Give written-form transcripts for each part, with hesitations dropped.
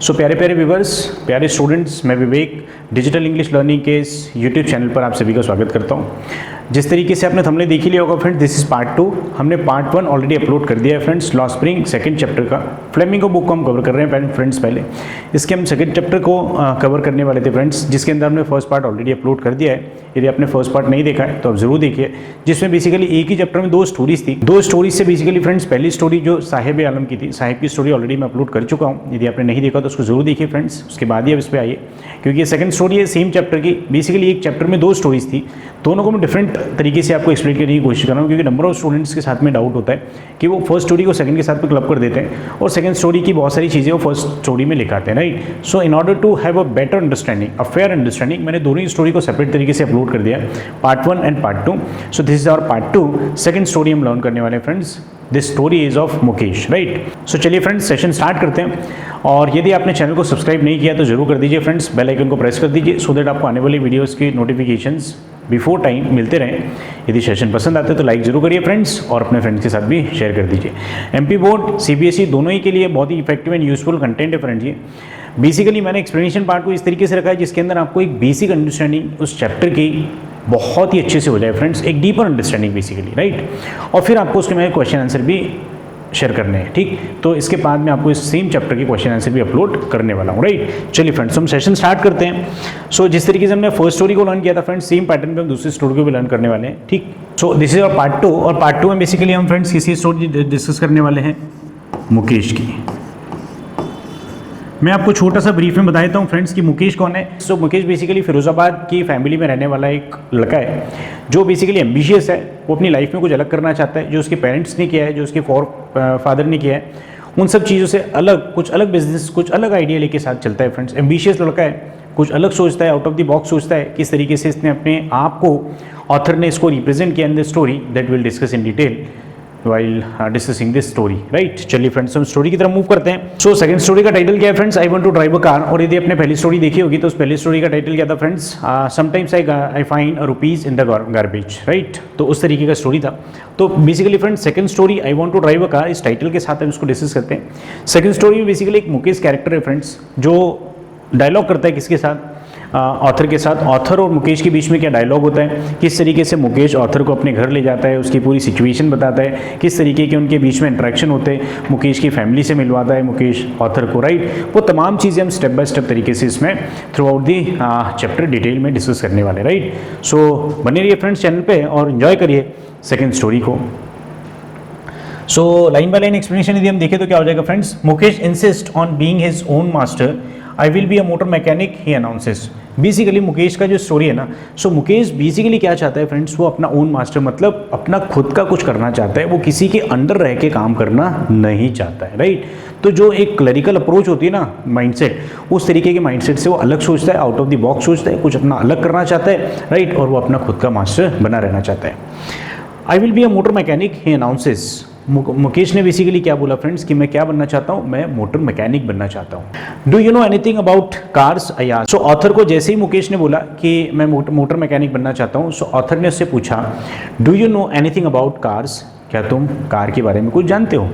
सो प्यारे प्यारे व्यूवर्स, प्यारे स्टूडेंट्स, मैं विवेक डिजिटल इंग्लिश लर्निंग के इस यूट्यूब चैनल पर आप सभी का स्वागत करता हूं। जिस तरीके से आपने थंबनेल देख ही लिया होगा फ्रेंड्स, दिस इज पार्ट 2। हमने पार्ट 1 ऑलरेडी अपलोड कर दिया है friends. Law spring second chapter का फ्लेमिंगो बुक को हम कवर कर रहे हैं फ्रेंड्स। पहले इसके हम सेकंड चैप्टर को कवर करने वाले थे फ्रेंड्स, जिसके अंदर हमने फर्स्ट पार्ट ऑलरेडी अपलोड कर दिया है। यदि आपने फर्स्ट पार्ट नहीं देखा है तो आप जरूर देखिए, जिसमें बेसिकली एक ही चैप्टर में 2 स्टोरीज थी। 2 स्टोरीज से बेसिकली फ्रेंड्स, पहली स्टोरी जो साहिब आलम की थी, साहिब की स्टोरी ऑलरेडी मैं अपलोड कर चुका हूँ। यदि आपने नहीं देखा तो उसको जरूर देखिए फ्रेंड्स, उसके बाद ही अब इस पर आइए, क्योंकि ये सेकंड स्टोरी है सेम चैप्टर की। बेसिकली एक चैप्टर में 2 स्टोरीज थी, दोनों को मैं डिफरेंट तरीके से आपको एक्सप्लेन करने की कोशिश कर रहा हूँ, क्योंकि नंबर ऑफ स्टूडेंट्स के साथ में डाउट होता है कि वो फर्स्ट स्टोरी को सेकंड के साथ में क्लब कर देते हैं और सेकंड स्टोरी की बहुत सारी चीज़ें वो फर्स्ट स्टोरी में लिखाते हैं, right. So in order to have a better understanding, a fair understanding, मैंने दोनों ही स्टोरी को सेपरेट तरीके से अपलोड कर दिया है, part 1 and part 2। So this is our part 2। Second story हम लर्न करने वाले हैं friends. This story is of Mukesh, right. So चलिए फ्रेंड्स, सेशन स्टार्ट करते हैं। और यदि आपने चैनल को सब्सक्राइब नहीं किया तो जरूर कर दीजिए फ्रेंड्स, बेल आइकन को प्रेस कर दीजिए, सो दैट आपको आने वाली वीडियोस की नोटिफिकेशंस बिफोर टाइम मिलते रहें। यदि सेशन पसंद आते तो लाइक जरूर करिए फ्रेंड्स, और अपने फ्रेंड्स के साथ भी शेयर कर दीजिए। एमपी बोर्ड, सीबीएसई दोनों ही के लिए बहुत ही इफेक्टिव एंड यूजफुल कंटेंट है फ्रेंड्स। ये बेसिकली मैंने एक्सप्लेनेशन पार्ट को इस तरीके से रखा है जिसके अंदर आपको एक बेसिक अंडरस्टैंडिंग उस चैप्टर की बहुत ही अच्छे से हो जाए फ्रेंड्स, एक डीपर अंडरस्टैंडिंग बेसिकली, राइट। और फिर आपको उसके में क्वेश्चन आंसर भी शेयर करने हैं, ठीक। तो इसके बाद में आपको इस सेम चैप्टर के क्वेश्चन आंसर भी अपलोड करने वाला हूँ, राइट। चलिए फ्रेंड्स, हम सेशन स्टार्ट करते हैं। सो जिस तरीके से हमने फर्स्ट स्टोरी को लर्न किया था फ्रेंड्स, सेम पैटर्न पे हम दूसरी स्टोरी को भी लर्न करने वाले हैं, ठीक। सो दिस इज और पार्ट 2, और पार्ट 2 में बेसिकली हम फ्रेंड्स किसी स्टोरी डिस्कस करने वाले हैं मुकेश की। मैं आपको छोटा सा ब्रीफ में बता देता हूँ फ्रेंड्स कि मुकेश कौन है। सो मुकेश बेसिकली फिरोजाबाद की फैमिली में रहने वाला एक लड़का है, जो बेसिकली एम्बिशियस है। वो अपनी लाइफ में कुछ अलग करना चाहता है, जो उसके पेरेंट्स ने किया है, जो उसके फादर ने किया है, उन सब चीज़ों से अलग, कुछ अलग बिजनेस, कुछ अलग आइडिया लेके साथ चलता है फ्रेंड्स। एम्बिशियस लड़का है, कुछ अलग सोचता है, आउट ऑफ द बॉक्स सोचता है। किस तरीके से इसने अपने आप को, ऑथर ने इसको रिप्रेजेंट किया in the story, that will discuss in detail while discussing this story, right। चलिए फ्रेंड्स, हम स्टोरी की तरफ मूव करते हैं। सो सेकंड स्टोरी का टाइटल क्या है friends, I want to drive a car. और यदि आपने पहली स्टोरी देखी होगी तो उस पहली स्टोरी का टाइटल क्या था friends, sometimes I find a rupees in the garbage, right. तो उस तरीके का स्टोरी था। तो basically friends, second story I want to drive a car, इस टाइटल के साथ हम इसको डिस्कस करते हैं। सेकंड स्टोरी में बेसिकली एक मुकेश कैरेक्टर है फ्रेंड्स, जो डायलॉग करता है किसके साथ, ऑथर के साथ। ऑथर और मुकेश के बीच में क्या डायलॉग होता है, किस तरीके से मुकेश ऑथर को अपने घर ले जाता है, उसकी पूरी सिचुएशन बताता है, किस तरीके के उनके बीच में इंटरेक्शन होते हैं, मुकेश की फैमिली से मिलवाता है मुकेश ऑथर को, राइट। वो तमाम चीज़ें हम स्टेप बाय स्टेप तरीके से इसमें through out the chapter detail में डिस्कस करने वाले, राइट। सो बने रहिए फ्रेंड्स चैनल पे और इन्जॉय करिए सेकेंड स्टोरी को। So line by line explanation यदि हम देखें तो क्या हो जाएगा friends, Mukesh insist on being his own master, I will be a motor mechanic, he announces. Basically Mukesh का जो स्टोरी है ना, सो मुकेश बेसिकली क्या चाहता है फ्रेंड्स, वो अपना ओन मास्टर, मतलब अपना खुद का कुछ करना चाहता है। वो किसी के अंडर रह के काम करना नहीं चाहता है, राइट। तो जो एक क्लरिकल अप्रोच होती है ना, माइंडसेट, उस तरीके के माइंडसेट से वो अलग सोचता है, आउट ऑफ द बॉक्स सोचता है, कुछ अपना अलग करना चाहता है, राइट। और वो अपना खुद का मास्टर बना रहना चाहता है। I will be a motor mechanic, he announces. Mukesh ने बेसिकली क्या बोला फ्रेंड्स कि मैं क्या बनना चाहता हूँ, मैं मोटर मैकेनिक बनना चाहता हूँ। Do you know anything about cars, I asked. So author को जैसे ही मुकेश ने बोला कि मैं मोटर मैकेनिक बनना चाहता हूँ, सो ऑथर ने उससे पूछा, do you know anything about cars, क्या तुम कार के बारे में कुछ जानते हो।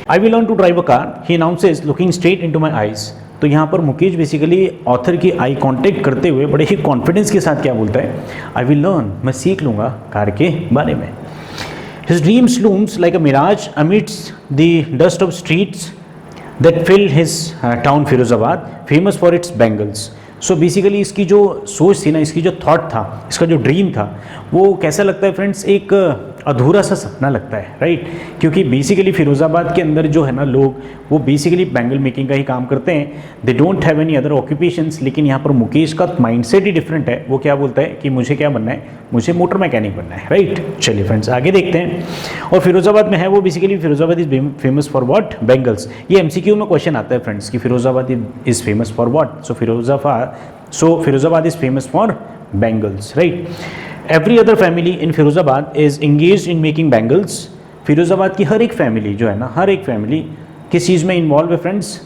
I will learn to drive a car, he announces looking straight into my eyes. तो यहाँ पर मुकेश बेसिकली ऑथर की आई कांटेक्ट करते हुए बड़े ही कॉन्फिडेंस के साथ क्या बोलता है, आई विल लर्न, मैं सीख लूँगा कार के बारे में। His dreams looms like a mirage amidst the dust of streets that fill his town Firozabad, famous for its bangles. So basically इसकी जो सोच थी ना, इसकी जो थॉट था, इसका जो ड्रीम था, वो कैसा लगता है फ्रेंड्स, एक अधूरा सा सपना लगता है, राइट। क्योंकि बेसिकली फिरोज़ाबाद के अंदर जो है ना लोग, वो बेसिकली बैंगल मेकिंग का ही काम करते हैं, they don't have any other occupations. लेकिन यहाँ पर मुकेश का माइंडसेट ही डिफरेंट है। वो क्या बोलता है कि मुझे क्या बनना है, मुझे मोटर मैकेनिक बनना है, राइट। चलिए फ्रेंड्स आगे देखते हैं। और फिरोज़ाबाद में है वो, basically Firozabad is famous for what, bangles. ये एमसीक्यू में क्वेश्चन आता है फ्रेंड्स कि Firozabad is famous for what. So Firozabad is famous for bangles, right. Every other family in Firozabad is engage in making bangles. Firozabad की हर एक फैमिली जो है ना, हर एक फैमिली किस चीज़ में इन्वॉल्व है फ्रेंड्स,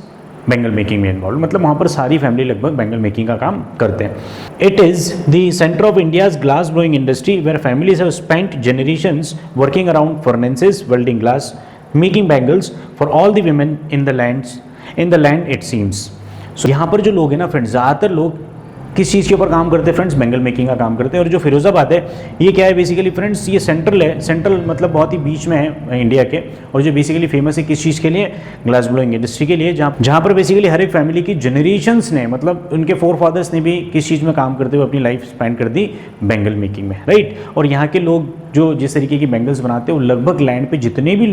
बैंगल मेकिंग में इन्वॉल्व। मतलब वहाँ पर सारी फैमिली लगभग बैंगल मेकिंग का काम करते हैं। It is the centre of India's glass blowing industry where families have spent generations working around furnaces, welding glass, making bangles for all the women in the lands in the land it seems. So यहाँ पर जो लोग हैं ना friends, ज़्यादातर लोग किस चीज़ के ऊपर काम करते हैं फ्रेंड्स, बेंगल मेकिंग का काम करते हैं। और जो फिरोज़ाबाद है ये क्या है बेसिकली फ्रेंड्स, ये सेंट्रल है, सेंट्रल मतलब बहुत ही बीच में है इंडिया के। और जो बेसिकली फेमस है किस चीज़ के लिए, ग्लास ब्लोइंग इंडस्ट्री के लिए, जहाँ पर बेसिकली हर एक फैमिली की जनरेशन्स ने, मतलब उनके फोर फादर्स ने भी किस चीज़ में काम करते हुए अपनी लाइफ स्पेंड कर दी, बेंगल मेकिंग में, राइट। और यहाँ के लोग जो जिस तरीके की बेंगल्स बनाते हैं वो लगभग लैंड पे जितने भी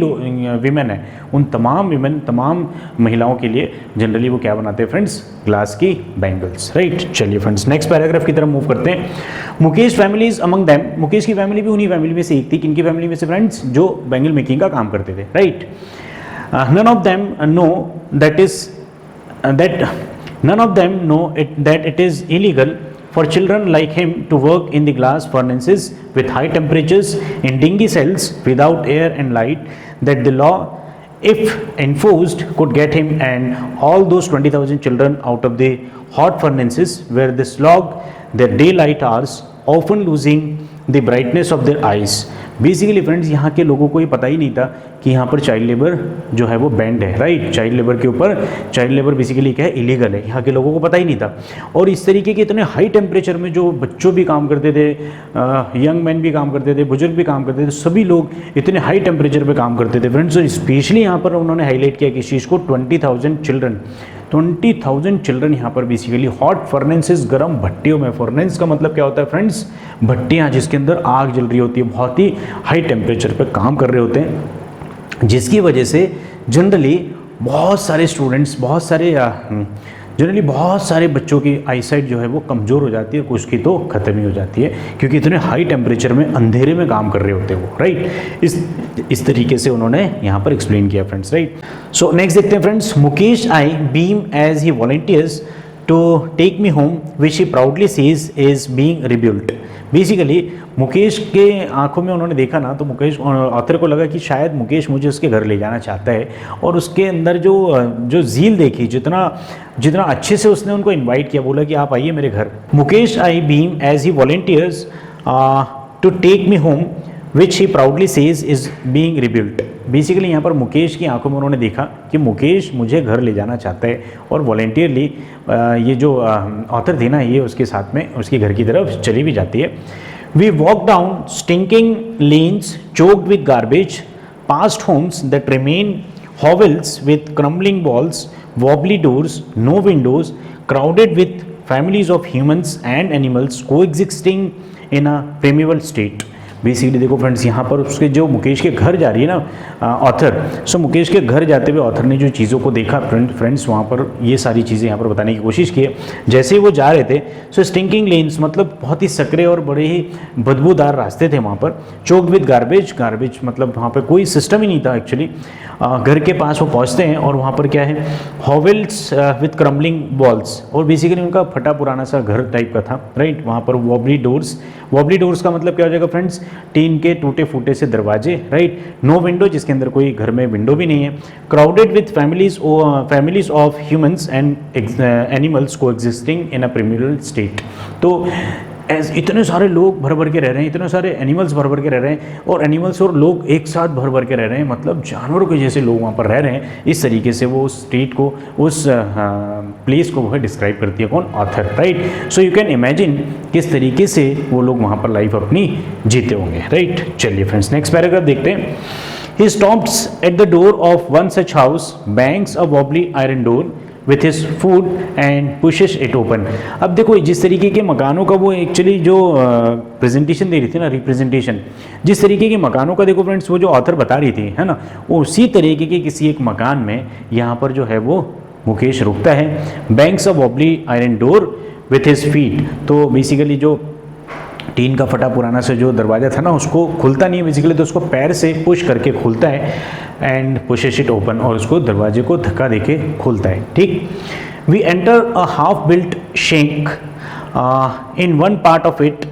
विमेन हैं उन तमाम महिलाओं के लिए जनरली वो क्या बनाते हैं फ्रेंड्स, ग्लास की बेंगल्स, राइट। चलिए फ्रेंड्स नेक्स्ट पैराग्राफ की तरफ मूव करते हैं। Mukesh family is among them, Mukesh की फैमिली भी उन्हीं फैमिली में से एक थी। किनकी फैमिली में से फ्रेंड्स, जो बेंगल मेकिंग का काम करते थे, right. None of them know that it is illegal for children like him to work in the glass furnaces with high temperatures in dingy cells without air and light, that the law, if enforced, could get him and all those 20,000 children out of the hot furnaces where they slog their daylight hours, often losing the brightness of their eyes. Basically friends यहाँ के लोगों को ये पता ही नहीं था कि यहाँ पर चाइल्ड लेबर जो है वो बैंड है, राइट। चाइल्ड लेबर के ऊपर, चाइल्ड लेबर बेसिकली क्या है, इलीगल है, यहाँ के लोगों को पता ही नहीं था। और इस तरीके के इतने हाई टेम्परेचर में जो बच्चों भी काम करते थे, यंग मैन भी काम करते थे, बुजुर्ग भी काम करते थे, सभी लोग इतने हाई टेम्परेचर पे काम करते थे फ्रेंड्स। और स्पेशली यहाँ पर उन्होंने हाईलाइट किया किस चीज़ को, 20,000 चिल्ड्रन यहाँ पर बेसिकली हॉट फर्नेसेस, गर्म भट्टियों में। फर्नेस का मतलब क्या होता है फ्रेंड्स, भट्टियाँ जिसके अंदर आग जल रही होती है, बहुत ही हाई टेम्परेचर पे काम कर रहे होते हैं, जिसकी वजह से जनरली बहुत सारे बच्चों की आईसाइट जो है वो कमज़ोर हो जाती है, कुछ की तो ख़त्म ही हो जाती है, क्योंकि इतने हाई टेम्परेचर में अंधेरे में काम कर रहे होते हैं वो, राइट। इस तरीके से उन्होंने यहाँ पर एक्सप्लेन किया फ्रेंड्स, राइट। सो नेक्स्ट देखते हैं friends, Mukesh I beam as he volunteers to take me home which he proudly says is being rebuilt. Basically Mukesh के आंखों में उन्होंने देखा ना, तो मुकेश ऑथर को लगा कि शायद मुकेश मुझे उसके घर ले जाना चाहता है। और उसके अंदर जो ज़ील देखी, जितना अच्छे से उसने उनको इनवाइट किया, बोला कि आप आइए मेरे घर। Mukesh I beam as he volunteers to take me home which he proudly says is being rebuilt. Basically यहाँ पर मुकेश की आंखों में उन्होंने देखा कि मुकेश मुझे घर ले जाना चाहता है, और वॉलंटियरली ये जो ऑथर थी ना, ये उसके साथ में उसके घर की तरफ चली भी जाती है। We walk down stinking lanes choked with garbage, past homes that remain hovels with crumbling walls, wobbly doors, no windows, crowded with families of humans and animals coexisting in a primeval state. Basically देखो friends, यहाँ पर उसके जो मुकेश के घर जा रही है ना ऑथर, सो मुकेश के घर जाते हुए ऑथर ने जो चीज़ों को देखा फ्रेंड्स, वहाँ पर ये सारी चीज़ें यहाँ पर बताने की कोशिश की है। जैसे ही वो जा रहे थे, सो स्टिंकिंग लेन्स मतलब बहुत ही सकरे और बड़े ही बदबूदार रास्ते थे वहाँ पर। चोक्ड विद गार्बेज मतलब वहाँ पर कोई सिस्टम ही नहीं था एक्चुअली। घर के पास वो पहुँचते हैं और वहाँ पर क्या है, हॉवेल्स विद क्रम्बलिंग वॉल्स, और बेसिकली उनका फटा पुराना सा घर टाइप का था, राइट। वहाँ पर वॉबली डोर्स का मतलब क्या हो जाएगा फ्रेंड्स, टीन के टूटे फूटे से दरवाजे, राइट। नो विंडो, जिसके अंदर कोई घर में विंडो भी नहीं है। Crowded with families of humans and animals को एग्जिस्टिंग इन अ प्रिमिनल स्टेट। तो इतने सारे लोग भर भर के रह रहे हैं, इतने सारे एनिमल्स भर भर के रह रहे हैं, और एनिमल्स और लोग एक साथ भर भर के रह रहे हैं, मतलब जानवरों के जैसे लोग वहाँ पर रह रहे हैं। इस तरीके से वो उस स्टेट को, उस प्लेस को वह डिस्क्राइब करती है कौन, author, right. So you can imagine किस तरीके से वो लोग वहाँ पर लाइफ अपनी जीते होंगे, राइट। चलिए फ्रेंड्स नेक्स्ट पैराग्राफ देखते हैं। He stops at the door of one such house, bangs a wobbly iron door with his foot and pushes it open. अब देखो जिस तरीके के मकानों का वो एक्चुअली जो प्रेजेंटेशन दे रही थी ना, रिप्रेजेंटेशन, जिस तरीके के मकानों का देखो फ्रेंड्स वो जो ऑथर बता रही थी, है ना, वो उसी तरीके के किसी एक मकान में यहाँ पर जो है वो मुकेश रुकता है। Banks a wobbly iron door with his feet, तो बेसिकली जो टीन का फटा पुराना से जो दरवाज़ा था ना, उसको खुलता नहीं है बेसिकली, तो उसको पैर से पुश करके खुलता है, एंड पुशेस इट ओपन, और उसको दरवाजे को धक्का देके खुलता है, ठीक। We enter a half built shack in one part of it,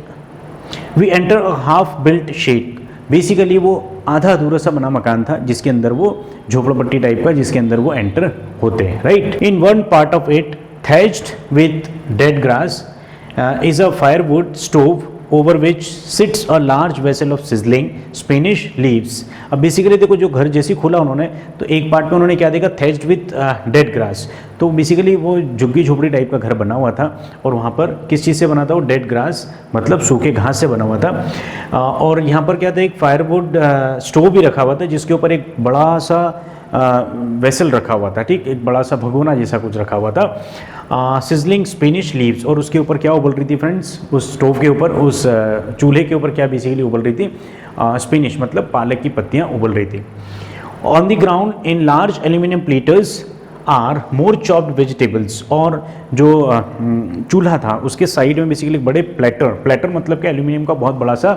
we enter a half built shack, basically वो आधा अधूरा सा बना मकान था जिसके अंदर वो झोपड़पट्टी टाइप का, जिसके अंदर वो एंटर होते हैं, right. In one part of it thatched with dead grass is a firewood stove over which sits a large vessel of sizzling Spanish leaves. अब बेसिकली देखो जो घर जैसी खुला उन्होंने तो एक पार्ट में उन्होंने क्या देखा, thatched with dead grass. तो बेसिकली वो झुग्गी झोपड़ी टाइप का घर बना हुआ था और वहाँ पर किस चीज़ से बना था वो, डेड ग्रास मतलब सूखे घास से बना हुआ था. और यहाँ पर क्या था, एक फायरवुड स्टोव भी रखा हुआ था जिसके ऊपर एक बड़ा सा वेसल रखा हुआ था, ठीक, एक बड़ा सा भगोना जैसा कुछ रखा हुआ था. सिजलिंग स्पेनिश लीव्स, और उसके ऊपर क्या उबल रही थी फ्रेंड्स, उस स्टोव के ऊपर, उस चूल्हे के ऊपर क्या बेसिकली उबल रही थी, स्पेनिश मतलब पालक की पत्तियां उबल रही थी. On the ground in large aluminium platters are more chopped vegetables, और जो चूल्हा था उसके साइड में बेसिकली बड़े प्लेटर मतलब कि एल्यूमिनियम का बहुत बड़ा सा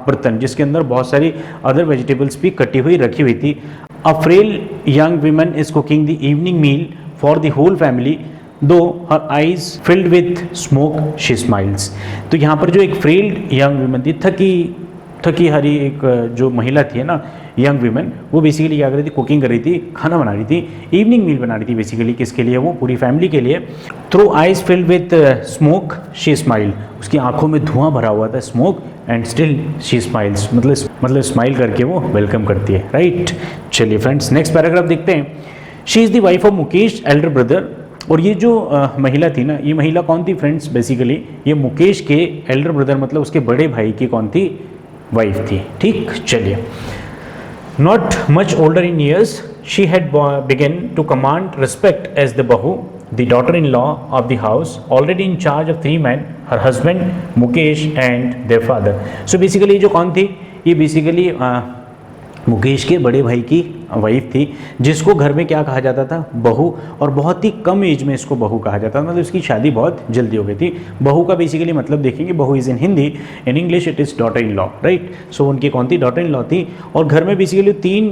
बर्तन जिसके अंदर बहुत सारी अदर वेजिटेबल्स भी कटी हुई रखी हुई थी. A frail young woman is cooking the evening meal for the whole family. Though her eyes filled with smoke, she smiles. तो यहाँ पर जो एक फ्रेल्ड यंग वुमन थी, थकी हारी एक जो महिला थी ना, यंग वीमेन, वो बेसिकली क्या कर रही थी, कुकिंग कर रही थी, खाना बना रही थी, इवनिंग मील बना रही थी बेसिकली. किसके लिए, वो पूरी फैमिली के लिए. Through eyes filled with smoke she smile, उसकी आंखों में धुआं भरा हुआ था, smoke, and still she smiles, मतलब स्माइल करके वो वेलकम करती है, राइट. चलिए फ्रेंड्स नेक्स्ट पैराग्राफ देखते हैं. She is the wife of Mukesh Elder brother, और ये जो महिला थी ना, ये महिला कौन थी फ्रेंड्स, बेसिकली ये मुकेश के एल्डर ब्रदर मतलब उसके बड़े भाई की कौन थी, वाइफ थी, ठीक. चलिए, not much older in years, she had begun to command respect as the bahu, the daughter in law of the house, already in charge of 3 men, her husband Mukesh and their father. So basically जो कौन थी, ये basically Mukesh के बड़े भाई की wife थी, जिसको घर में क्या कहा जाता था, बहू, और बहुत ही कम एज में इसको बहू कहा जाता था, मतलब इसकी शादी बहुत जल्दी हो गई थी. बहू का बेसिकली मतलब देखेंगे, bahu is in Hindi, in English it is daughter in law, right. So उनकी कौन थी, डॉटर इन लॉ थी, और घर में बेसिकली 3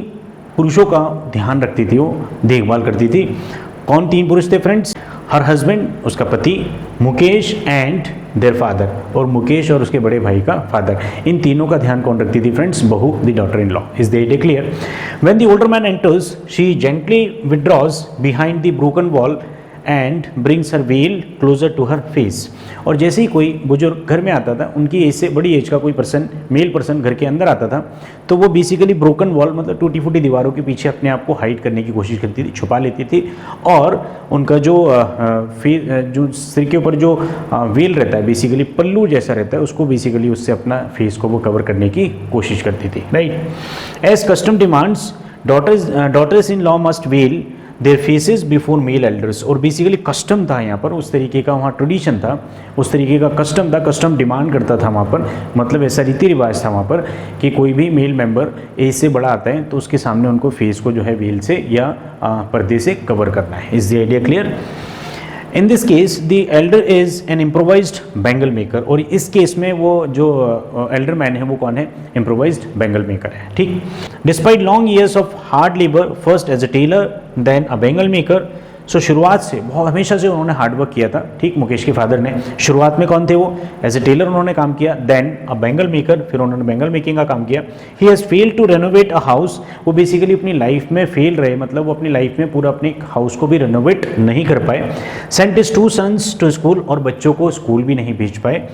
पुरुषों का ध्यान रखती थी, वो देखभाल करती थी. कौन 3 पुरुष थे फ्रेंड्स, हर हस्बैंड उसका पति, मुकेश एंड देयर फादर, और मुकेश और उसके बड़े भाई का फादर. इन तीनों का ध्यान कौन रखती थी friends, bahu, the daughter in law. Is the idea clear. When the older man enters she gently withdraws behind the broken wall and brings her veil closer to her face. और जैसे ही कोई बुजुर्ग घर में आता था, उनकी एज से बड़ी एज का कोई पर्सन, मेल पर्सन घर के अंदर आता था, तो वो बेसिकली ब्रोकन वॉल मतलब टूटी फूटी दीवारों के पीछे अपने आप को हाइड करने की कोशिश करती थी, छुपा लेती थी, और उनका जो सिर के ऊपर जो वेल रहता है, बेसिकली पल्लू जैसा रहता है, उसको बेसिकली उससे अपना फेस को वो कवर करने की कोशिश करती थी, right. As custom demands, daughters in law must veil their faces before male elders. और बेसिकली कस्टम था यहाँ पर, उस तरीके का वहाँ ट्रेडिशन था, उस तरीके का कस्टम था, कस्टम डिमांड करता था वहाँ पर, मतलब ऐसा रीति रिवाज था वहाँ पर कि कोई भी मेल मेंबर एज से बड़ा आता है तो उसके सामने उनको फेस को जो है वेल से या पर्दे से कवर करना है. Is the idea clear. In this case the Elder is an improvised bangle maker, और इस केस में वो जो एल्डर मैन है वो कौन है, इम्प्रोवाइज्ड बैंगल मेकर है, ठीक. Despite long years of hard labour, first as a tailor then a bangle maker. So शुरुआत से बहुत हमेशा से उन्होंने हार्डवर्क किया था, ठीक. मुकेश के फादर ने शुरुआत में कौन थे वो, एज ए टेलर उन्होंने काम किया, देन अ बैंगल मेकर, फिर उन्होंने बैंगल मेकिंग का काम किया. He has failed to renovate a house, वो बेसिकली अपनी लाइफ में फेल रहे, मतलब वो अपनी लाइफ में पूरा अपने हाउस को भी रेनोवेट नहीं कर पाए. Sent his 2 sons to school, और बच्चों को स्कूल भी नहीं भेज पाए.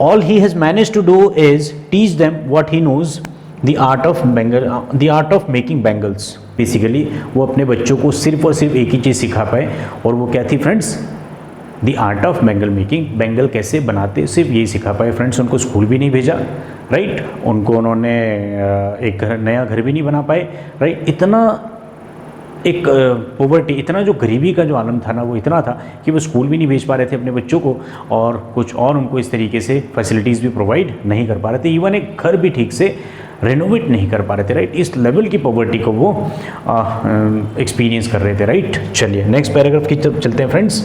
All he has manage to do is teach them what he knows, the art of making bangles. Basically वो अपने बच्चों को सिर्फ और सिर्फ एक ही चीज़ सिखा पाए, और वो क्या थी friends, the art of bangle making, bangle कैसे बनाते, सिर्फ यही सिखा पाए फ्रेंड्स. उनको स्कूल भी नहीं भेजा, राइट. उनको उन्होंने एक नया घर भी नहीं बना पाए, राइट. इतना एक पॉवर्टी, इतना जो गरीबी का जो आलम था ना, वो इतना था कि वो स्कूल भी नहीं भेज पा रहे थे अपने बच्चों को, और कुछ और उनको इस तरीके से फैसिलिटीज़ भी प्रोवाइड नहीं कर पा रहे थे, इवन एक घर भी ठीक से रेनोवेट नहीं कर पा रहे थे, राइट. इस लेवल की पॉवर्टी को वो एक्सपीरियंस कर रहे थे, राइट. चलिए नेक्स्ट पैराग्राफ की तरफ चलते हैं friends.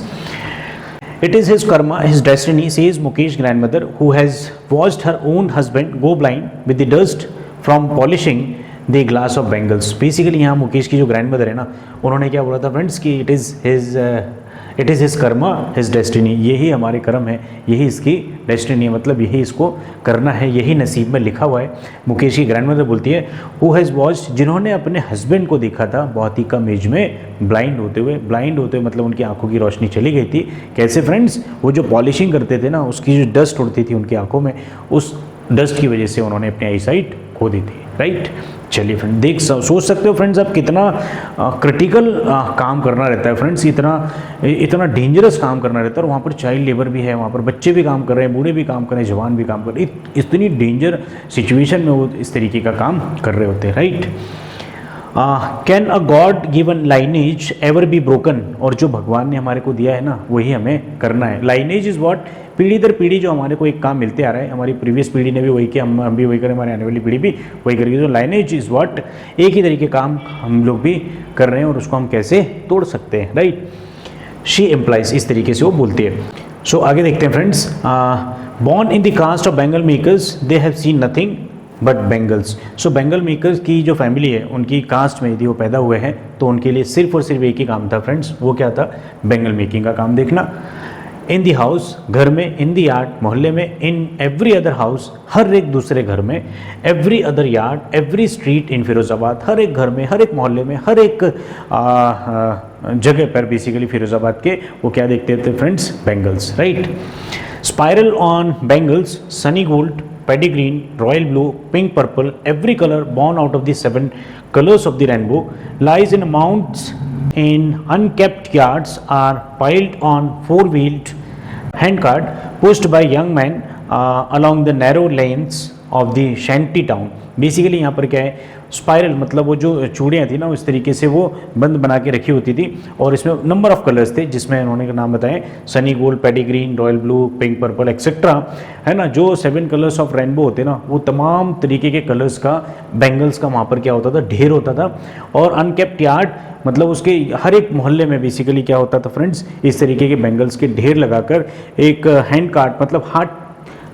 It is his karma, his destiny, says Mukesh grandmother, who has watched her own husband go blind with the dust from polishing the glass of bangles. Basically यहाँ मुकेश की जो grand mother है ना, उन्होंने क्या बोला था फ्रेंड्स कि it is his Karma his destiny, यही हमारे कर्म है, यही इसकी डेस्टिनी है, मतलब यही इसको करना है, यही नसीब में लिखा हुआ है। मुकेश की ग्रैंड मदर बोलती है हु हैज़ वॉच्ड, जिन्होंने अपने हस्बैंड को देखा था बहुत ही कम एज में ब्लाइंड होते हुए मतलब उनकी आंखों की रोशनी चली गई थी। कैसे फ्रेंड्स, वो जो पॉलिशिंग करते थे ना, उसकी जो डस्ट उड़ती थी उनकी आंखों में, उस डस्ट की वजह से उन्होंने अपनी आई साइट खो दी थी, राइट। चलिए फ्रेंड, सोच सकते हो फ्रेंड्स आप कितना क्रिटिकल काम करना रहता है फ्रेंड्स, इतना डेंजरस काम करना रहता है। और वहाँ पर चाइल्ड लेबर भी है, वहाँ पर बच्चे भी काम कर रहे हैं, बूढ़े भी काम कर रहे हैं, जवान भी काम कर रहे हैं, इतनी डेंजर सिचुएशन में वो इस तरीके का काम कर रहे होते हैं, right. Can a God given lineage ever be broken, और जो भगवान ने हमारे को दिया है ना, वही हमें करना है। लाइनेज इज़ व्हाट, पीढ़ी दर पीढ़ी जो हमारे को एक काम मिलते आ रहा है, हमारी प्रीवियस पीढ़ी ने भी वही किया, हम भी वही करें, हमारी आने वाली पीढ़ी भी वही करेगी। तो लाइनेज इज़ व्हाट, एक ही तरीके काम हम लोग भी कर रहे हैं और उसको हम कैसे तोड़ सकते हैं, राइट। शी एम्प्लाइज, इस तरीके से वो बोलती है। सो आगे देखते हैं friends. Born in the caste of bangle makers they have seen nothing but bangles. So bangle makers की जो फैमिली है, उनकी कास्ट में यदि वो पैदा हुए हैं तो उनके लिए सिर्फ और सिर्फ एक ही काम था फ्रेंड्स, वो क्या था, बेंगल मेकिंग का काम देखना। इन दी हाउस, घर में, इन दी यार्ड, मोहल्ले में, इन एवरी अदर हाउस, हर एक दूसरे घर में, every other yard, every street in Firozabad, हर एक घर में, हर एक मोहल्ले में, हर एक जगह पर बेसिकली फिरोज़ाबाद के वो क्या देखते थे friends, bangles, right. Spiral on bangles, sunny gold, paddy green, royal blue, pink, purple, every color born out of the 7 colors of the rainbow lies in mounds in unkept yards are piled on 4-wheeled handcart pushed by young men along the narrow lanes of the shanty town। Basically यहाँ पर क्या है, spiral मतलब वो जो चूड़ियाँ थी ना, उस तरीके से वो बंद बना के रखी होती थी, और इसमें नंबर ऑफ कलर्स थे जिसमें उन्होंने नाम बताए, Sunny gold, paddy green, royal blue, pink, purple etcetera, है ना। जो 7 कलर्स ऑफ रेनबो होते ना, वो तमाम तरीके के कलर्स का, बेंगल्स का वहाँ पर क्या होता था, ढेर होता था। और अनकेप्ट यार्ड मतलब उसके हर एक मोहल्ले में बेसिकली क्या होता था फ्रेंड्स, इस तरीके के बेंगल्स के ढेर लगाकर एक हैंड कार्ट मतलब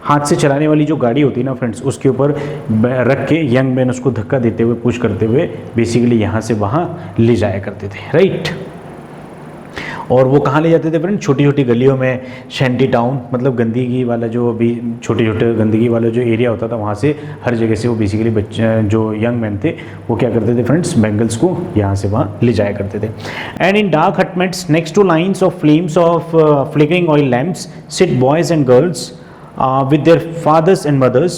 हाथ से चलाने वाली जो गाड़ी होती है ना फ्रेंड्स, उसके ऊपर रख के यंग मैन उसको धक्का देते हुए, पुश करते हुए बेसिकली यहाँ से वहाँ ले जाया करते थे, राइट। और वो कहाँ ले जाते थे फ्रेंड, छोटी छोटी गलियों में, शैंटी टाउन मतलब गंदगी वाला जो अभी छोटे छोटे गंदगी वाला जो एरिया होता था, वहाँ से हर जगह से वो बेसिकली बच्चे जो यंग मैन थे वो क्या करते थे फ्रेंड्स, बेंगल्स को यहाँ से वहाँ ले जाया करते थे। And in dark hutments next to lines of flames of flickering oil lamps sit boys and girls with their fathers and mothers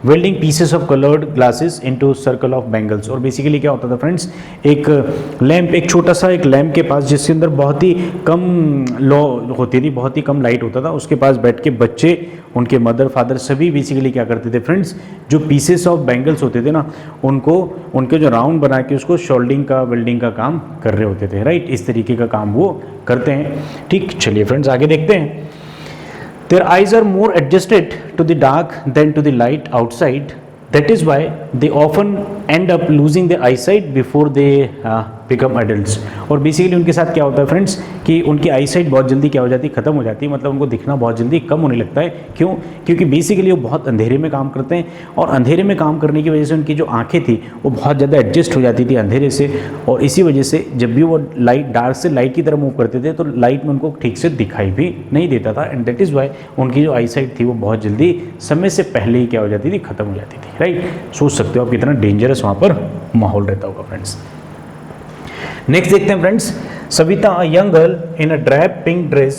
welding pieces of colored glasses into circle of bangles। और basically क्या होता था friends, एक lamp, एक छोटा सा एक lamp के पास जिसके अंदर बहुत ही कम लो होती थी, बहुत ही कम लाइट होता था, उसके पास बैठ के बच्चे, उनके मदर फादर सभी बेसिकली क्या करते थे फ्रेंड्स, जो पीसेस ऑफ बैंगल्स होते थे ना, उनको उनके जो राउंड बना के उसको शोल्डिंग का, वेल्डिंग का काम कर रहे होते थे, राइट। इस तरीके का काम वो करते हैं, ठीक। चलिए फ्रेंड्स आगे देखते हैं। Their eyes are more adjusted to the dark than to the light outside. That is why they often end up losing their eyesight before they become adults। और बेसिकली उनके साथ क्या होता है फ्रेंड्स कि उनकी आईसाइट बहुत जल्दी क्या हो जाती है, ख़त्म हो जाती है, मतलब उनको दिखना बहुत जल्दी कम होने लगता है। क्यों? क्योंकि बेसिकली वो बहुत अंधेरे में काम करते हैं, और अंधेरे में काम करने की वजह से उनकी जो आंखें थी वो बहुत ज़्यादा एडजस्ट हो जाती थी अंधेरे से, और इसी वजह से जब भी वो लाइट, डार्क से लाइट की तरफ मूव करते थे तो लाइट में उनको ठीक से दिखाई भी नहीं देता था। एंड दैट इज़ वाई उनकी जो आईसाइट थी वो बहुत जल्दी समय से पहले ही क्या हो जाती थी, ख़त्म हो जाती थी, राइट। सोच सकते हो आप कितना डेंजरस वहाँ पर माहौल रहता होगा फ्रेंड्स। नेक्स्ट देखते हैं friends, Savita a young girl in a drab pink dress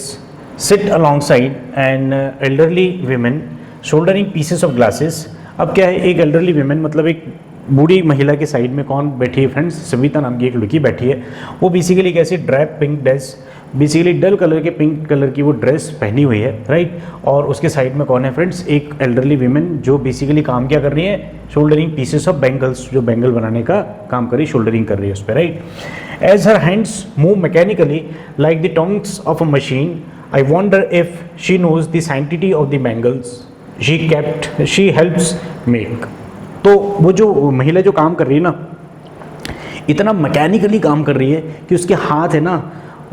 sit alongside an elderly women soldering pieces of glasses. अब क्या है, एक एल्डरली वीमेन मतलब एक बूढ़ी महिला के साइड में कौन बैठी है फ्रेंड्स, सविता नाम की एक लड़की बैठी है। वो बेसिकली कैसे, ड्रैप पिंक ड्रेस, बेसिकली डल कलर के पिंक कलर की वो ड्रेस पहनी हुई है, राइट। और उसके साइड में कौन है फ्रेंड्स, एक एल्डरली वीमेन जो बेसिकली काम क्या कर रही है, शोल्डरिंग पीसेस ऑफ बैंगल्स, जो बैंगल बनाने का काम कर रही है, शोल्डरिंग कर रही है उस पर, right. As her hands move mechanically like the tongs of a machine I wonder if she knows the sanctity of the bangles she helps make. तो वो जो महिला जो काम कर रही है ना, इतना मैकेनिकली काम कर रही है कि उसके हाथ है ना,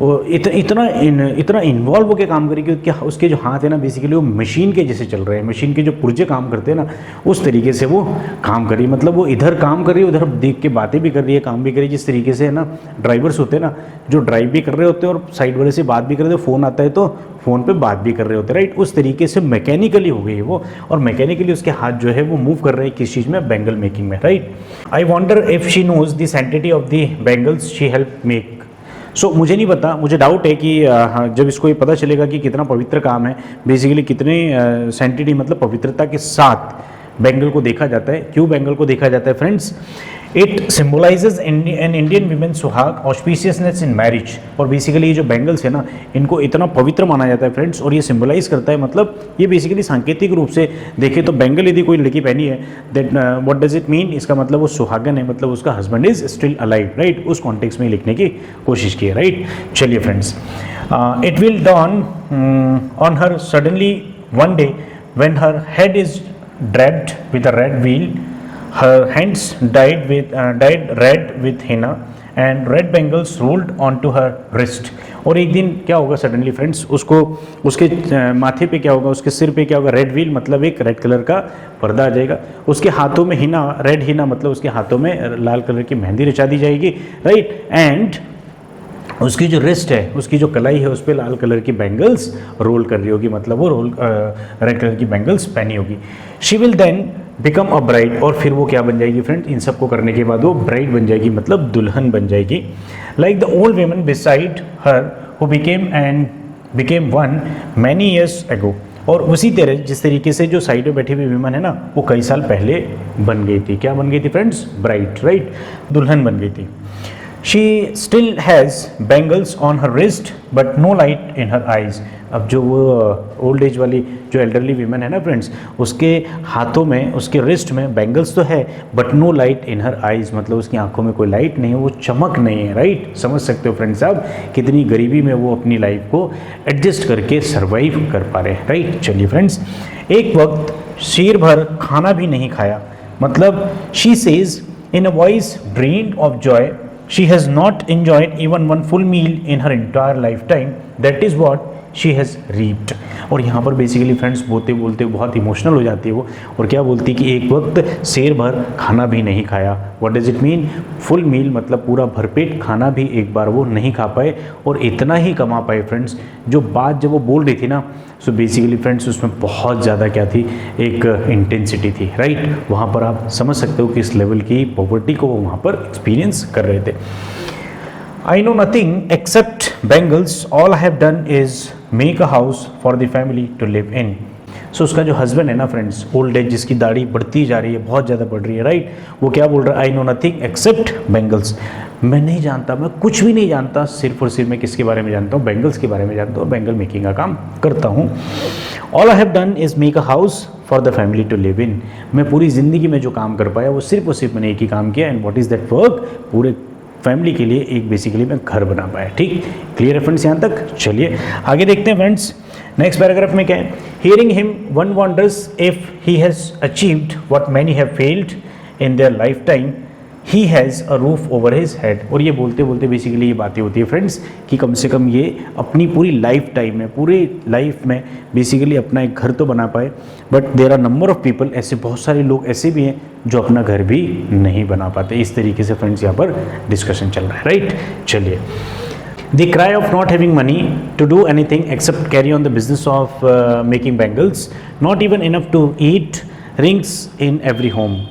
इतना इन्वॉल्व होकर काम करे कि उसके जो हाथ है ना बेसिकली वो मशीन के जैसे चल रहे हैं, मशीन के जो पुर्जे काम करते हैं ना उस तरीके से वो काम कर रही है। मतलब वो इधर काम कर रही है, उधर देख के बातें भी कर रही है, काम भी कर रही है। जिस तरीके से है ना ड्राइवर्स होते हैं ना, जो ड्राइव भी कर रहे होते हैं और साइड वाले से बात भी कर रहे होते हैं, फ़ोन आता है तो फ़ोन पे बात भी कर रहे होते हैं, राइट। उस तरीके से मैकेनिकली हो गई है वो, और मैकेनिकली उसके हाथ जो है वो मूव कर रहे हैं किस चीज़ में, बैंगल मेकिंग में, right. I wonder if she knows the sanctity of the bangles she help make. So मुझे नहीं पता, मुझे डाउट है कि जब इसको ये पता चलेगा कि कितना पवित्र काम है, बेसिकली कितने सैंटिटी मतलब पवित्रता के साथ बैंगल को देखा जाता है। क्यों बैंगल को देखा जाता है friends? It symbolises an Indian women सुहाग ऑस्पिशियसनेस इन मैरिज। और बेसिकली ये जो बैंगल्स है ना इनको इतना पवित्र माना जाता है फ्रेंड्स, और ये सिम्बोलाइज करता है, मतलब ये बेसिकली सांकेतिक रूप से देखें तो बैंगल यदि कोई लड़की पहनी है that what does it mean, इसका मतलब वो सुहागन है, मतलब उसका husband is still alive, right. उस कॉन्टेक्स्ट में लिखने की कोशिश की है, राइट। चलिए friends, it will dawn on her suddenly one day when her head is draped with a red wheel, her hands dyed red with henna and red bangles rolled onto her wrist। और एक दिन क्या होगा suddenly friends, उसको उसके माथे पे क्या होगा, उसके सिर पे क्या होगा, रेड व्हील मतलब एक रेड कलर का पर्दा आ जाएगा। उसके हाथों में हिना, रेड हिना मतलब उसके हाथों में लाल कलर की मेहंदी रचा दी जाएगी, राइट। एंड उसकी जो रिस्ट है, उसकी जो कलाई है, उस पर लाल कलर की बैंगल्स रोल कर रही होगी, मतलब वो रेड कलर की बैंगल्स पहनी होगी। She will then become a bride. और फिर वो क्या बन जाएगी फ्रेंड्स, इन सब को करने के बाद वो ब्राइड बन जाएगी, मतलब दुल्हन बन जाएगी। Like the old women beside her who became one many years ago. और उसी तरह जिस तरीके से जो साइड में बैठी हुई विमन है ना वो कई साल पहले बन गई थी। क्या बन गई थी फ्रेंड्स? ब्राइड, राइट, दुल्हन बन गई थी। She still has bangles on her wrist but no light in her eyes। अब जो वो ओल्ड एज वाली जो एल्डरली वीमेन है ना फ्रेंड्स, उसके हाथों में, उसके रिस्ट में बैंगल्स तो है but no light in her eyes, मतलब उसकी आंखों में कोई लाइट नहीं है, वो चमक नहीं है, राइट। समझ सकते हो फ्रेंड्स आप कितनी गरीबी में वो अपनी लाइफ को एडजस्ट करके सर्वाइव कर पा रहे हैं, राइट। चलिए फ्रेंड्स, एक वक्त शेर भर खाना भी नहीं खाया, मतलब she says in a voice dreamed of Joy she has not enjoyed even one full meal in her entire lifetime, that is what she has reaped। और यहाँ पर बेसिकली फ्रेंड्स बोलते बोलते बहुत इमोशनल हो जाती है वो, और क्या बोलती है कि एक वक्त शेर भर खाना भी नहीं खाया। What does it mean? Full meal मतलब पूरा भरपेट खाना भी एक बार वो नहीं खा पाए, और इतना ही कमा पाए फ्रेंड्स। जो बात जब वो बोल रही थी ना, सो बेसिकली फ्रेंड्स उसमें बहुत ज़्यादा क्या थी, एक इंटेंसिटी थी, राइट। वहाँ पर आप समझ सकते हो कि इस लेवल की पॉवर्टी को वो वहाँ पर एक्सपीरियंस कर रहे थे। I know nothing except bangles, all I have done is make a house for the family to live in। सो उसका जो हस्बैंड है ना फ्रेंड्स, ओल्ड एज, जिसकी दाढ़ी बढ़ती जा रही है, बहुत ज़्यादा बढ़ रही है, राइट, वो क्या बोल रहा है? I know nothing accept bangles. मैं नहीं जानता, मैं कुछ भी नहीं जानता, सिर्फ और सिर्फ मैं किसके बारे में जानता हूँ? बैंगल्स के बारे में जानता हूँ, बैंगल मेकिंग का काम करता हूँ। All I have done is make a house for the family to live in. मैं पूरी ज़िंदगी में जो काम कर पाया वो सिर्फ और सिर्फ मैंने एक ही काम किया, and what is that work? पूरे फैमिली के लिए एक बेसिकली मैं घर बना पाया। ठीक, क्लियर है फ्रेंड्स यहाँ तक? चलिए आगे देखते हैं फ्रेंड्स। नेक्स्ट पैराग्राफ में क्या है? Hearing him one wonders if he has achieved what many have failed in their life time, he has a roof over his head. और ये बोलते बोलते बेसिकली ये बातें होती है फ्रेंड्स कि कम से कम ये अपनी पूरी लाइफ टाइम में, पूरे लाइफ में बेसिकली अपना एक घर तो बना पाए, but there are number of people, ऐसे बहुत सारे लोग ऐसे भी हैं जो अपना घर भी नहीं बना पाते। इस तरीके से फ्रेंड्स यहाँ पर डिस्कशन चल रहा है, राइट। चलिए, The cry of not having money to do anything except carry on the business of making bangles, not even enough to eat, rings in every home।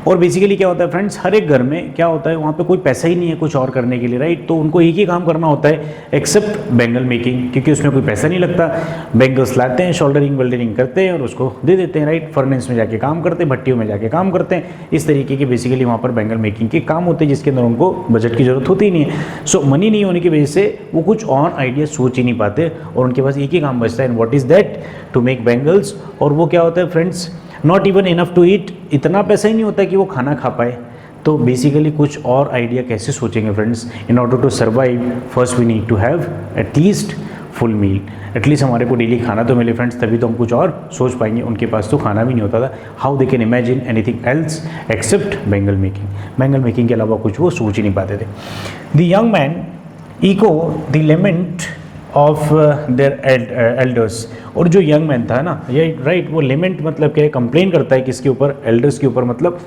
और बेसिकली क्या होता है फ्रेंड्स, हर एक घर में क्या होता है, वहाँ पे कोई पैसा ही नहीं है कुछ और करने के लिए, राइट। तो उनको एक ही काम करना होता है एक्सेप्ट बैंगल मेकिंग, क्योंकि उसमें कोई पैसा नहीं लगता। बैंगल्स लाते हैं, शोल्डरिंग वेल्डरिंग करते हैं और उसको दे देते हैं, राइट। फर्नेस में जाके काम करते हैं, भट्टियों में जाके काम करते हैं। इस तरीके के बेसिकली वहाँ पर बैंगल मेकिंग के काम होते हैं, जिसके अंदर उनको बजट की जरूरत होती ही नहीं है। सो मनी नहीं होने की वजह से वो कुछ और आइडिया सोच ही नहीं पाते, और उनके पास एक ही काम बचता है, and what is that? To make bangles. और वो क्या होता है friends, not even enough to eat, इतना पैसा ही नहीं होता कि वो खाना खा पाए। तो बेसिकली कुछ और आइडिया कैसे सोचेंगे friends? In order to survive first we need to have at least full meal, at least हमारे को डेली खाना तो मिले फ्रेंड्स, तभी तो हम कुछ और सोच पाएंगे। उनके पास तो खाना भी नहीं होता था। How they can imagine anything else except bangle making? Bangle making के अलावा कुछ वो सोच ही नहीं पाते थे। The young man echo the lament of their elders. और जो यंग मैन था ना, ये राइट, वो लेमेंट मतलब क्या है, कंप्लेन करता है किसके ऊपर, एल्डर्स के ऊपर, मतलब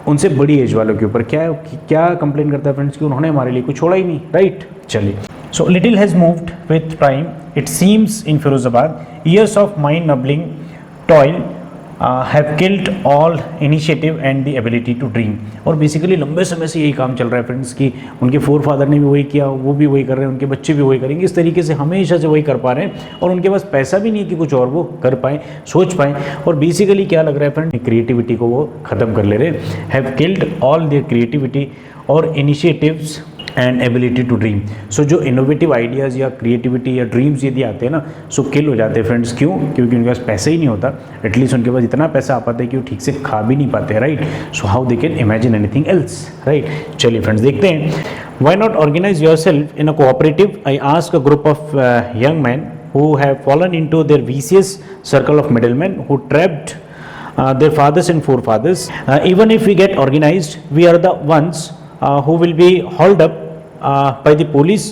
उनसे बड़ी एज वालों के ऊपर। क्या कंप्लेन करता है फ्रेंड्स कि उन्होंने हमारे लिए कुछ छोड़ा ही नहीं, राइट। चलिए, so little has moved with time it seems in Firozabad, years of mind numbing toil have killed all initiative and the ability to dream. और बेसिकली लंबे समय से यही काम चल रहा है फ्रेंड्स कि उनके फोर फादर ने भी वही किया, वो भी वही कर रहे हैं, उनके बच्चे भी वही करेंगे, इस तरीके से हमेशा से वही कर पा रहे हैं। और उनके पास पैसा भी नहीं है कि कुछ और वो कर पाएँ, सोच पाएँ। और बेसिकली क्या लग रहा है फ्रेंड, क्रिएटिविटी को वो ख़त्म कर ले रहे, have killed all their creativity और initiatives and ability to dream. So जो इनोवेटिव आइडियाज़ या क्रिएटिविटी या ड्रीम्स यदि आते हैं ना, सो किल हो जाते हैं फ्रेंड्स। क्यों? क्योंकि उनके पास पैसा ही नहीं होता। एटलीस्ट उनके पास इतना पैसा आ पाता है कि वो ठीक से खा भी नहीं पाते, right. So how they can imagine anything else, right. चलिए फ्रेंड्स, देखते हैं। Why not organise yourself in a cooperative? I ask a group of young man who have fallen into their vicious circle of middlemen who trapped their fathers and forefathers. Even if we get organized, we are the ones who will be hauled up by the police,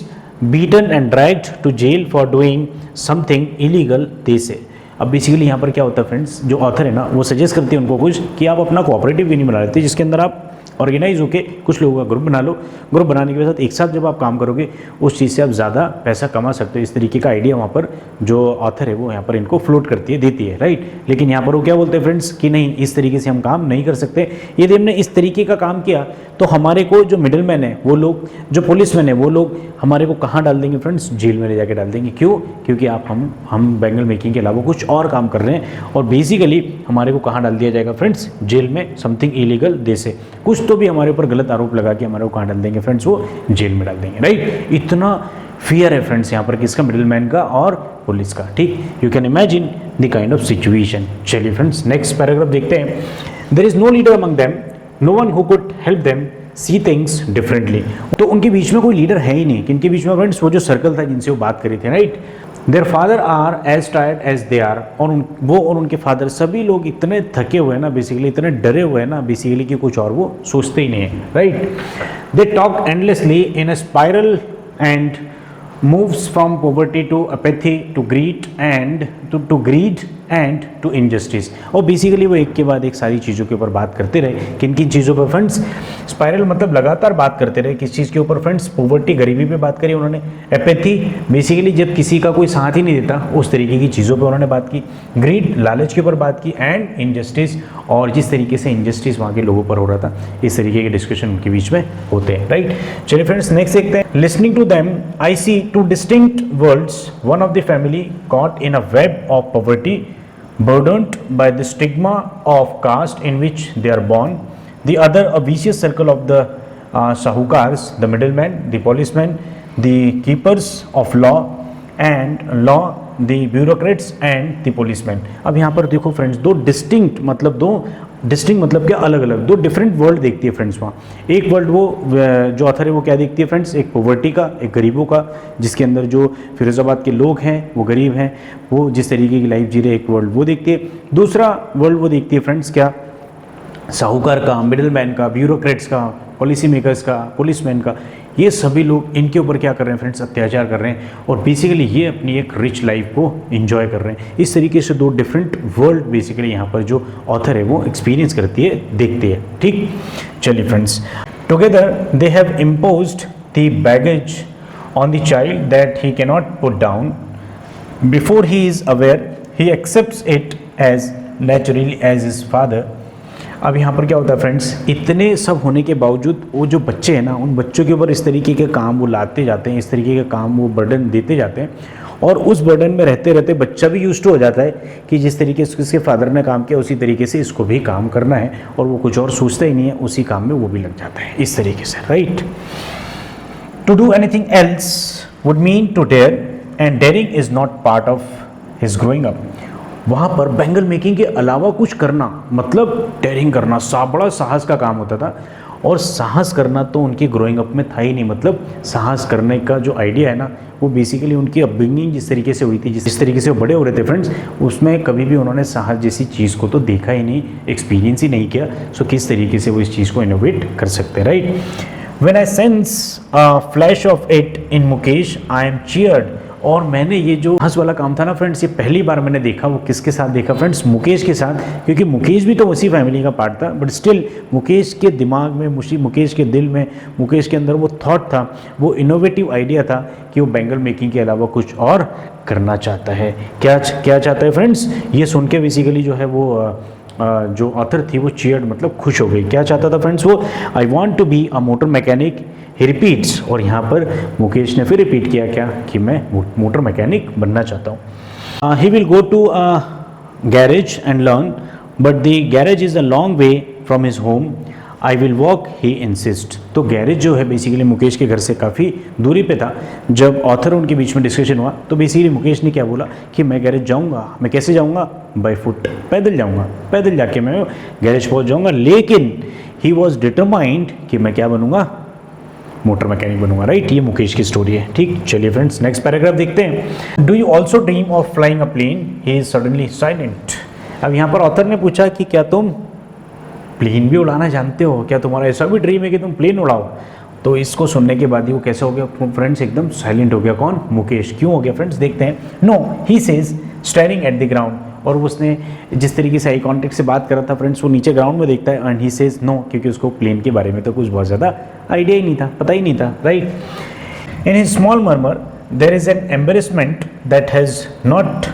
beaten and dragged to jail for doing something illegal, they say. अब basically यहाँ पर क्या होता है friends, जो author है ना, वो सजेस्ट करती है उनको कुछ कि आप अपना कोऑपरेटिव भी नहीं बना लेते, जिसके अंदर आप ऑर्गेनाइज होकर कुछ लोगों का ग्रुप बना लो। ग्रुप बनाने के साथ एक साथ जब आप काम करोगे, उस चीज़ से आप ज़्यादा पैसा कमा सकते हो। इस तरीके का आइडिया वहाँ पर जो ऑथर है वो यहाँ पर इनको फ्लोट करती है, देती है, राइट। लेकिन यहाँ पर वो क्या बोलते हैं फ्रेंड्स कि नहीं, इस तरीके से हम काम नहीं कर सकते। यदि हमने इस तरीके का काम किया तो हमारे को जो मिडिल मैन है वो लोग, जो पुलिस मैन है वो लोग हमारे को कहाँ डाल देंगे फ्रेंड्स, जेल में ले जाके डाल देंगे। क्यों? क्योंकि हम बैंगल मेकिंग के अलावा कुछ और काम कर रहे हैं। और बेसिकली हमारे को कहाँ डाल दिया जाएगा फ्रेंड्स, जेल में। समथिंग इलीगल दे से कुछ तो भी हमारे ऊपर गलत आरोप लगा के हमारे को कहाँ डाल देंगे फ्रेंड्स, वो जेल में डाल देंगे, राइट। इतना फियर है फ्रेंड्स यहाँ पर किसका, मिडिल मैन का और पुलिस का, ठीक। You can imagine the kind of situation. चलिए फ्रेंड्स, नेक्स्ट पैराग्राफ देखते हैं। There is no leader among them, no one who could help them see things differently. तो उनके बीच में कोई लीडर है ही नहीं। किनके बीच में फ्रेंड्स, वो जो सर्कल था जिनसे वो बात करी थी, right. Their father are as tired as they are. और वो और उनके फादर सभी लोग इतने थके हुए हैं ना, बेसिकली इतने डरे हुए हैं ना बेसिकली कि कुछ और वो सोचते ही नहीं है, right. They talk endlessly in a spiral and moves from poverty to apathy to greed and to greed and to injustice। और बेसिकली वो एक के बाद एक सारी चीज़ों के ऊपर बात करते रहे। किन किन चीज़ों पर फ्रेंड्स, स्पाइरल मतलब लगातार बात करते रहे। किस चीज़ के ऊपर फ्रेंड्स, पोवर्टी, गरीबी पे बात करी उन्होंने। एपैथी बेसिकली जब किसी का कोई साथ ही नहीं देता, उस तरीके की चीज़ों पे उन्होंने बात की। ग्रीड, लालच के ऊपर बात की। एंड इनजस्टिस, और जिस तरीके से इनजस्टिस वहाँ के लोगों पर हो रहा था, इस तरीके के डिस्कशन उनके बीच में होते हैं, राइट। चलिए फ्रेंड्स, नेक्स्ट देखते हैं। Listening to them I see two distinct worlds, one of the family caught in a web of poverty, burdened by the stigma of caste in which they are born, the other a vicious circle of the sahukars, the middlemen, the policemen, the keepers of law, the bureaucrats and the policemen। अब यहाँ पर देखो friends, दो distinct मतलब क्या, अलग अलग, दो डिफरेंट वर्ल्ड देखती है फ्रेंड्स वहाँ। एक वर्ल्ड वो जो ऑथर है वो क्या देखती है फ्रेंड्स, एक पॉवर्टी का, एक गरीबों का, जिसके अंदर जो फिरोजाबाद के लोग हैं वो गरीब हैं, वो जिस तरीके की लाइफ जी रहे, एक वर्ल्ड वो देखती है। दूसरा वर्ल्ड वो देखती है फ्रेंड्स क्या, साहूकार का, मिडिल मैन का, ब्यूरोक्रेट्स का, पॉलिसी मेकर्स का, पुलिसमैन का। ये सभी लोग इनके ऊपर क्या कर रहे हैं फ्रेंड्स, अत्याचार कर रहे हैं। और बेसिकली ये अपनी एक रिच लाइफ को एंजॉय कर रहे हैं। इस तरीके से दो डिफरेंट वर्ल्ड बेसिकली यहाँ पर जो ऑथर है वो एक्सपीरियंस करती है, देखती है, ठीक। चलिए friends, together they have imposed the baggage on the child that he can not put down before he is aware, he accepts it as naturally as his father. अब यहाँ पर क्या होता है फ्रेंड्स, इतने सब होने के बावजूद वो जो बच्चे हैं ना, उन बच्चों के ऊपर इस तरीके के काम वो लाते जाते हैं, इस तरीके के काम वो बर्डन देते जाते हैं। और उस बर्डन में रहते रहते बच्चा भी यूज्ड टू हो जाता है कि जिस तरीके से उसके फादर ने काम किया उसी तरीके से इसको भी काम करना है, और वो कुछ और सोचता ही नहीं है, उसी काम में वो भी लग जाता है, इस तरीके से, right. To do anything else would mean to dare, and daring is not part of his growing up. वहाँ पर बैंगल मेकिंग के अलावा कुछ करना मतलब डेयरिंग करना, बड़ा साहस का काम होता था। और साहस करना तो उनकी ग्रोइंग अप में था ही नहीं। मतलब साहस करने का जो आइडिया है ना, वो बेसिकली उनकी अपब्रिंगिंग जिस तरीके से हुई थी, जिस तरीके से वो बड़े हो रहे थे फ्रेंड्स, उसमें कभी भी उन्होंने साहस जैसी चीज़ को तो देखा ही नहीं, एक्सपीरियंस ही नहीं किया। सो किस तरीके से वो इस चीज़ को इनोवेट कर सकते हैं, right. When I sense a flash of it in Mukesh I am cheered। और मैंने ये जो हंस वाला काम था ना फ्रेंड्स, ये पहली बार मैंने देखा। वो किसके साथ देखा फ्रेंड्स? मुकेश के साथ, क्योंकि मुकेश भी तो उसी फैमिली का पार्ट था, बट स्टिल मुकेश के दिमाग में, मुकेश के दिल में, मुकेश के अंदर वो थॉट था, वो इनोवेटिव आइडिया था कि वो बैंगल मेकिंग के अलावा कुछ और करना चाहता है। क्या चाहता है फ्रेंड्स? ये सुन के बेसिकली जो है वो जो ऑथर थी वो चीयर्ड मतलब खुश हो गई। क्या चाहता था फ्रेंड्स वो? I want to be a motor mechanic he repeats. और यहाँ पर मुकेश ने फिर रिपीट किया क्या कि मैं मोटर मैकेनिक बनना चाहता हूँ। He will go to a garage and learn, but the garage is a long way from his home. I will walk he insist. तो गैरेज जो है बेसिकली मुकेश के घर से काफ़ी दूरी पे था। जब ऑथर उनके बीच में डिस्कशन हुआ तो बेसिकली मुकेश ने क्या बोला कि मैं गैरेज जाऊंगा। मैं कैसे जाऊंगा? बाय फुट, पैदल जाऊंगा, पैदल जाके मैं गैरेज पहुंच जाऊंगा। लेकिन ही वॉज डिटरमाइंड कि मैं क्या बनूंगा? मोटर मैकेनिक बनूंगा। राइट, ये मुकेश की स्टोरी है। ठीक, चलिए फ्रेंड्स नेक्स्ट पैराग्राफ देखते हैं। Do you also dream of flying a plane? He is suddenly silent. अब यहाँ पर ऑथर ने पूछा कि क्या तुम प्लेन भी उड़ाना जानते हो? क्या तुम्हारा ऐसा भी ड्रीम है कि तुम प्लेन उड़ाओ? तो इसको सुनने के बाद ही वो कैसा हो गया फ्रेंड्स? एकदम साइलेंट हो गया। कौन? मुकेश। क्यों हो गया फ्रेंड्स? देखते हैं। No, he says staring at the ground. और उसने जिस तरीके से आई कॉन्टेक्ट से बात कर रहा था फ्रेंड्स, वो नीचे ग्राउंड में देखता है एंड ही सेज नो, क्योंकि उसको प्लेन के बारे में तो कुछ बहुत ज़्यादा आइडिया ही नहीं था, पता ही नहीं था। Right, in his small murmur there is an embarrassment that has not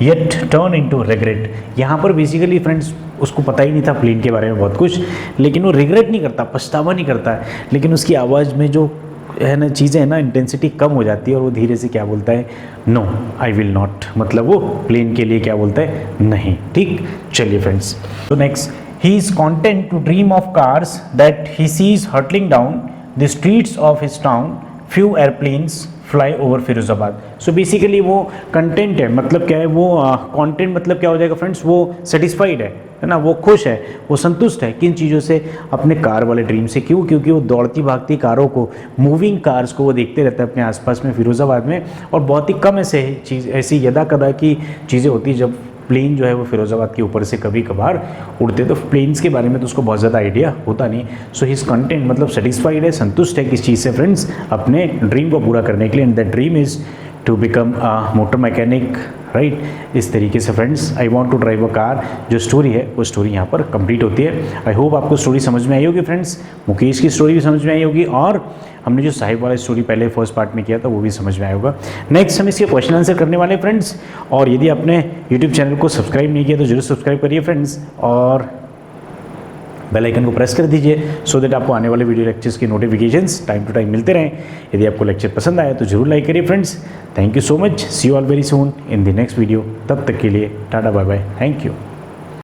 yet turn into regret. यहाँ पर बेसिकली फ्रेंड्स उसको पता ही नहीं था प्लेन के बारे में बहुत कुछ, लेकिन वो रिग्रेट नहीं करता, पछतावा नहीं करता है, लेकिन उसकी आवाज़ में जो है ना चीज़ें है ना, इंटेंसिटी कम हो जाती है और वो धीरे से क्या बोलता है? No I will not. मतलब वो प्लेन के लिए क्या बोलता है? नहीं। ठीक, चलिए फ्रेंड्स तो next, he is content to dream of cars that he sees hurtling down the streets of his town, few airplanes fly over Firozabad. So basically वो कंटेंट है, मतलब क्या है वो कंटेंट मतलब क्या हो जाएगा फ्रेंड्स? वो सेटिस्फाइड है ना, वो खुश है, वो संतुष्ट है। किन चीज़ों से? अपने कार वाले ड्रीम से। क्यों? क्योंकि वो दौड़ती भागती कारों को, मूविंग कार्स को वो देखते रहता है अपने आसपास में फिरोज़ाबाद में। और बहुत ही कम ऐसी यदा कदा की चीज़ें होती है जब प्लेन जो है वो फिरोज़ाबाद के ऊपर से कभी कभार उड़ते, तो प्लेन्स के बारे में तो उसको बहुत ज़्यादा आइडिया होता नहीं। सो हिज कंटेंट मतलब सेटिस्फाइड है, संतुष्ट है किस चीज़ से फ्रेंड्स? अपने ड्रीम को पूरा करने के लिए। And that dream is to become a motor mechanic. Right, इस तरीके से friends I want to drive a car जो स्टोरी है वो स्टोरी यहाँ पर कंप्लीट होती है। आई होप आपको स्टोरी समझ में आई होगी फ्रेंड्स, मुकेश की स्टोरी भी समझ में आई होगी और हमने जो साहिब वाला स्टोरी पहले फर्स्ट पार्ट में किया था वो भी समझ में आया होगा। नेक्स्ट हम इसके क्वेश्चन आंसर करने वाले फ्रेंड्स, और यदि आपने यूट्यूब चैनल को सब्सक्राइब नहीं किया तो जरूर सब्सक्राइब करिए फ्रेंड्स, और बेल आइकन को प्रेस कर दीजिए सो दैट आपको आने वाले वीडियो लेक्चर्स की नोटिफिकेशंस टाइम टू टाइम मिलते रहें। यदि आपको लेक्चर पसंद आया तो जरूर लाइक करिए friends. Thank you so much, see you all very soon in the next video. तब तक के लिए tata bye bye, thank you.